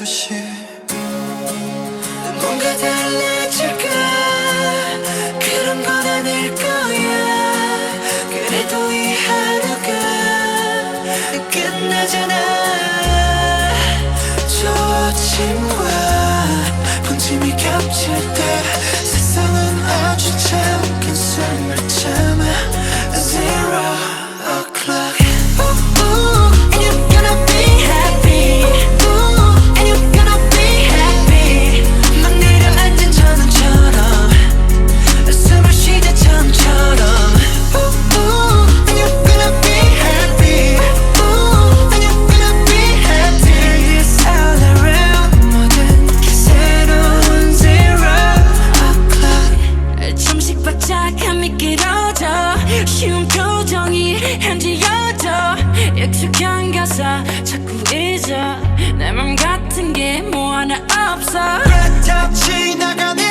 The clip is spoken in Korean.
싶어 뭔가 달라질까 그런 건 아닐 거야 그래도 이 하루가 끝나잖아 저 아침과 분침이 겹칠 때 세상은 아주 잠깐 숨을 참아 Zero o'clock And you're gonna be happy And you're gonna be happy 막 내려앉은 전원처럼 숨을 쉬자 처음처럼 And you're gonna be happy And you're gonna be happy It's all around 모든 게 새로운 Zero o'clock 좀씩 바짝함이 길어져 쉬운 표정이 현지여져 익숙한 가사 자꾸 잊어 내 맘 같은 게 뭐 하나 없어 다 지나가는